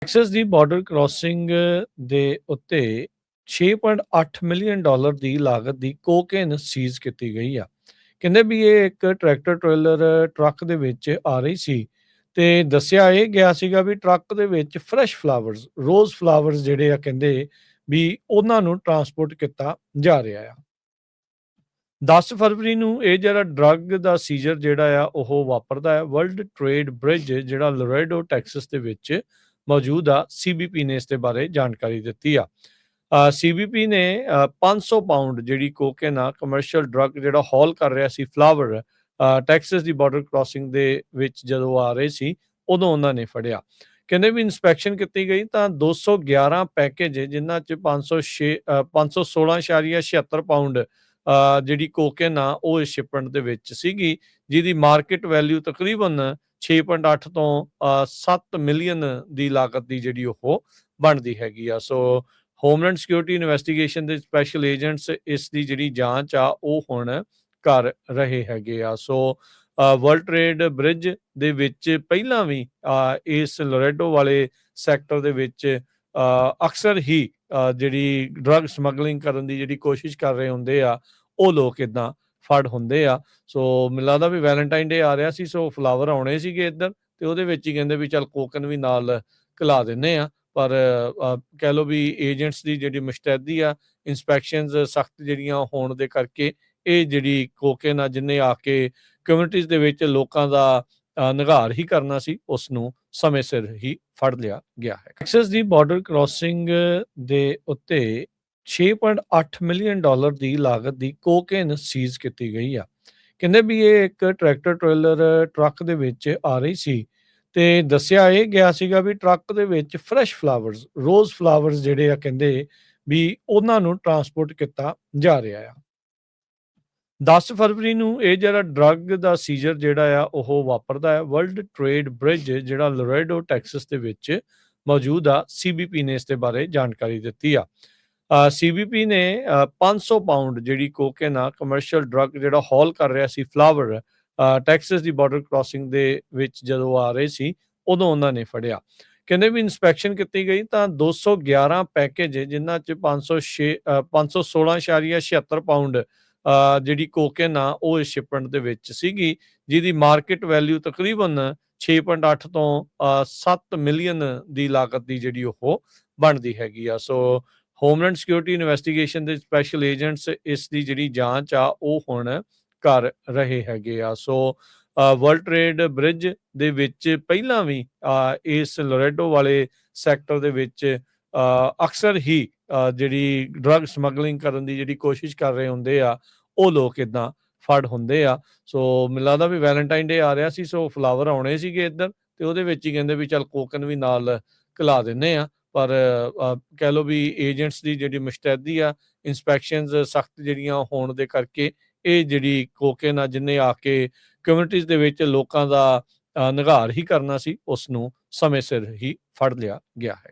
Texas ਦੀ border crossing ਦੇ ਉੱਤੇ 6.8 million dollar ਦੀ ਲਾਗਤ ਦੀ ਕੋਕੇਨ ਸੀਜ਼ ਕੀਤੀ ਗਈ ਆ। ਕਹਿੰਦੇ ਵੀ ਇਹ ਇੱਕ ਟਰੈਕਟਰ ਟ੍ਰੇਲਰ ਟਰੱਕ ਦੇ ਵਿੱਚ ਆ ਰਹੀ ਸੀ ਤੇ ਦੱਸਿਆ ਇਹ ਗਿਆ ਸੀਗਾ ਵੀ ਟਰੱਕ ਦੇ ਵਿੱਚ ਫਰੈਸ਼ ਫਲਾਵਰਸ, ਰੋਜ਼ ਫਲਾਵਰਸ ਜਿਹੜੇ ਆ ਕਹਿੰਦੇ ਵੀ ਉਹਨਾਂ ਨੂੰ ਟਰਾਂਸਪੋਰਟ ਕੀਤਾ ਜਾ ਰਿਹਾ ਆ। 10 ਫਰਵਰੀ ਨੂੰ ਇਹ ਜਿਹੜਾ ਡਰੱਗ ਦਾ ਸੀਜ਼ਰ ਜਿਹੜਾ ਆ ਉਹ ਵਾਪਰਦਾ ਹੈ। ਵਰਲਡ ਟ੍ਰੇਡ ਬ੍ਰਿਜ ਜਿਹੜਾ ਲੋਰੇਡੋ ਟੈਕਸਸ ਦੇ ਵਿੱਚ ਮੌਜੂਦ ਆ। ਸੀਬੀਪੀ ਨੇ ਇਸ ਦੇ ਬਾਰੇ ਜਾਣਕਾਰੀ ਦਿੱਤੀ ਆ। ਸੀਬੀਪੀ ਨੇ 500 ਪਾਉਂਡ ਜਿਹੜੀ ਕੋਕੇਨ ਆ ਕਮਰਸ਼ੀਅਲ ਡਰੱਗ ਜਿਹੜਾ ਹੌਲ ਕਰ ਰਿਹਾ ਸੀ ਫਲਾਵਰ ਟੈਕਸਸ ਦੀ ਬਾਰਡਰ ਕ੍ਰਾਸਿੰਗ ਦੇ ਵਿੱਚ ਜਦੋਂ ਆ ਰਹੇ ਸੀ ਉਦੋਂ ਉਹਨਾਂ ਨੇ ਫੜਿਆ। ਕਹਿੰਦੇ ਵੀ ਇਨਸਪੈਕਸ਼ਨ ਕੀਤੀ ਗਈ ਤਾਂ 211 ਪੈਕੇਜ ਜਿਨ੍ਹਾਂ ਚ 516.76 ਪਾਉਂਡ ਜਿਹੜੀ ਕੋਕੇਨ ਆ ਉਹ ਇਸ ਸ਼ਿਪਮੈਂਟ ਦੇ ਵਿੱਚ ਸੀਗੀ, ਜਿਹਦੀ ਮਾਰਕੀਟ ਵੈਲਿਊ ਤਕਰੀਬਨ 6.8 ਤੋਂ 7 ਮਿਲੀਅਨ ਦੀ ਲਾਗਤ ਦੀ ਜਿਹੜੀ ਉਹ ਬਣਦੀ ਹੈਗੀ ਆ। ਸੋ ਹੋਮਲੈਂਡ ਸਿਕਿਉਰਿਟੀ ਇਨਵੈਸਟੀਗੇਸ਼ਨ ਦੇ ਸਪੈਸ਼ਲ ਏਜੰਟਸ ਇਸ ਦੀ ਜਿਹੜੀ ਜਾਂਚ ਆ ਉਹ ਹੁਣ ਕਰ ਰਹੇ ਹੈਗੇ ਆ। ਸੋ ਵਰਲਡ ਟ੍ਰੇਡ ਬ੍ਰਿਜ ਦੇ ਵਿੱਚ ਪਹਿਲਾਂ ਵੀ ਇਸ ਲੋਰੇਡੋ ਵਾਲੇ ਸੈਕਟਰ ਦੇ ਵਿੱਚ ਅਕਸਰ ਹੀ ਜਿਹੜੀ ਡਰੱਗ ਸਮਗਲਿੰਗ ਕਰਨ ਦੀ ਜਿਹੜੀ ਕੋਸ਼ਿਸ਼ ਕਰ ਰਹੇ ਹੁੰਦੇ ਆ ਉਹ ਲੋਕ ਇਦਾਂ ਫੜ ਹੁੰਦੇ ਆ। ਸੋ ਮੈਨੂੰ ਲੱਗਦਾ ਵੀ ਵੈਲੈਂਟਾਈਨ ਡੇ ਆ ਰਿਹਾ ਸੀ, ਸੋ ਫਲਾਵਰ ਆਉਣੇ ਸੀਗੇ ਇੱਧਰ ਤੇ ਉਹਦੇ ਵਿੱਚ ਹੀ ਕਹਿੰਦੇ ਵੀ ਚੱਲ ਕੋਕਨ ਵੀ ਨਾਲ ਘਲਾ ਦਿੰਦੇ ਆ। ਪਰ ਕਹਿ ਲਓ ਵੀ ਏਜੰਟਸ ਦੀ ਜਿਹੜੀ ਮੁਸ਼ਤੈਦੀ ਆ, ਇਨਸਪੈਕਸ਼ਨਸ ਸਖਤ ਜਿਹੜੀਆਂ ਹੋਣ ਦੇ ਕਰਕੇ ਇਹ ਜਿਹੜੀ ਕੋਕੇਨ ਆ ਜਿਹਨੇ ਆ ਕੇ ਕਮਿਊਨਿਟੀਜ਼ ਦੇ ਵਿੱਚ ਲੋਕਾਂ ਦਾ ਨਿਘਾਰ ਹੀ ਕਰਨਾ ਸੀ ਉਸ ਨੂੰ ਸਮੇਂ ਸਿਰ ਹੀ ਫੜ ਲਿਆ ਗਿਆ ਹੈ। ਟੈਕਸਸ ਦੀ ਬਾਰਡਰ ਕ੍ਰਾਸਿੰਗ ਦੇ ਉੱਤੇ 6.8 ਮਿਲੀਅਨ ਡਾਲਰ ਦੀ ਲਾਗਤ ਦੀ ਕੋਕੇਨ ਸੀਜ਼ ਕੀਤੀ ਗਈ ਆ। ਕਹਿੰਦੇ ਵੀ ਇਹ ਇੱਕ ਟਰੈਕਟਰ ਟ੍ਰੇਲਰ ਟਰੱਕ ਦੇ ਵਿੱਚ ਆ ਰਹੀ ਸੀ ਤੇ ਦੱਸਿਆ ਇਹ ਗਿਆ ਸੀਗਾ ਵੀ ਟਰੱਕ ਦੇ ਵਿੱਚ ਫਰੈਸ਼ ਫਲਾਵਰਸ, ਰੋਜ਼ ਫਲਾਵਰਸ ਜਿਹੜੇ ਆ ਕਹਿੰਦੇ ਵੀ ਉਹਨਾਂ ਨੂੰ ਟਰਾਂਸਪੋਰਟ ਕੀਤਾ ਜਾ ਰਿਹਾ ਆ। 10 ਫਰਵਰੀ ਨੂੰ ਇਹ ਜਿਹੜਾ ਡਰੱਗ ਦਾ ਸੀਜ਼ਰ ਜਿਹੜਾ ਆ ਉਹ ਵਾਪਰਦਾ ਹੈ। ਵਰਲਡ ਟ੍ਰੇਡ ਬ੍ਰਿਜ ਜਿਹੜਾ ਲੋਰੇਡੋ ਟੈਕਸਸ ਦੇ ਵਿੱਚ ਮੌਜੂਦ ਆ। ਸੀਬੀਪੀ ਨੇ ਇਸ ਦੇ ਬਾਰੇ ਜਾਣਕਾਰੀ ਦਿੱਤੀ ਆ। ਸੀਬੀਪੀ ਨੇ 500 ਪਾਉਂਡ ਜਿਹੜੀ ਕੋਕੇਨ ਆ ਕਮਰਸ਼ੀਅਲ ਡਰੱਗ ਜਿਹੜਾ ਹੌਲ ਕਰ ਰਿਹਾ ਸੀ ਫਲਾਵਰ ਟੈਕਸਸ ਦੀ ਬਾਰਡਰ ਕ੍ਰਾਸਿੰਗ ਦੇ ਵਿੱਚ ਜਦੋਂ ਆ ਰਹੇ ਸੀ ਉਦੋਂ ਉਹਨਾਂ ਨੇ ਫੜਿਆ। ਕਹਿੰਦੇ ਵੀ ਇਨਸਪੈਕਸ਼ਨ ਕੀਤੀ ਗਈ ਤਾਂ 211 ਪੈਕੇਜ ਜਿਨ੍ਹਾਂ ਚ 516.76 ਪਾਉਂਡ ਜਿਹੜੀ ਕੋਕੇਨ ਆ ਉਹ ਇਸ ਸ਼ਿਪਮੈਂਟ ਦੇ ਵਿੱਚ ਸੀਗੀ, ਜਿਹਦੀ ਮਾਰਕੀਟ ਵੈਲਿਊ ਤਕਰੀਬਨ 6.8 ਤੋਂ 7 ਮਿਲੀਅਨ ਦੀ ਲਾਗਤ ਦੀ ਜਿਹੜੀ ਉਹ ਬਣਦੀ ਹੈਗੀ ਆ। ਸੋ ਹੋਮਲੈਂਡ ਸਿਕਿਉਰਿਟੀ ਇਨਵੈਸਟੀਗੇਸ਼ਨ ਦੇ ਸਪੈਸ਼ਲ ਏਜੰਟਸ ਇਸ ਦੀ ਜਿਹੜੀ ਜਾਂਚ ਆ ਉਹ ਹੁਣ ਕਰ ਰਹੇ ਹੈਗੇ ਆ। ਸੋ ਵਰਲਡ ਟ੍ਰੇਡ ਬ੍ਰਿਜ ਦੇ ਵਿੱਚ ਪਹਿਲਾਂ ਵੀ ਇਸ ਲੋਰੇਡੋ ਵਾਲੇ ਸੈਕਟਰ ਦੇ ਵਿੱਚ ਅਕਸਰ ਹੀ ਜਿਹੜੀ ਡਰੱਗ ਸਮਗਲਿੰਗ ਕਰਨ ਦੀ ਜਿਹੜੀ ਕੋਸ਼ਿਸ਼ ਕਰ ਰਹੇ ਹੁੰਦੇ ਆ ਉਹ ਲੋਕ ਇਦਾਂ ਫੜ ਹੁੰਦੇ ਆ। ਸੋ ਮੈਨੂੰ ਲੱਗਦਾ ਵੀ ਵੈਲੈਂਟਾਈਨ ਡੇ ਆ ਰਿਹਾ ਸੀ, ਸੋ ਫਲਾਵਰ ਆਉਣੇ ਸੀਗੇ ਇੱਧਰ ਤੇ ਉਹਦੇ ਵਿੱਚ ਹੀ ਕਹਿੰਦੇ ਵੀ ਚੱਲ ਕੋਕਨ ਵੀ ਨਾਲ ਘਲਾ ਦਿੰਦੇ ਆ। ਪਰ ਕਹਿ ਲਓ ਵੀ ਏਜੰਟਸ ਦੀ ਜਿਹੜੀ ਮੁਸ਼ਤੈਦੀ ਆ, ਇਨਸਪੈਕਸ਼ਨਸ ਸਖਤ ਜਿਹੜੀਆਂ ਹੋਣ ਦੇ ਕਰਕੇ ਇਹ ਜਿਹੜੀ ਕੋਕੇਨ ਆ ਜਿਹਨੇ ਆ ਕੇ ਕਮਿਊਨਿਟੀਜ਼ ਦੇ ਵਿੱਚ ਲੋਕਾਂ ਦਾ ਨਿਘਾਰ ਹੀ ਕਰਨਾ ਸੀ ਉਸ ਨੂੰ ਸਮੇਂ ਸਿਰ ਹੀ ਫੜ ਲਿਆ ਗਿਆ ਹੈ।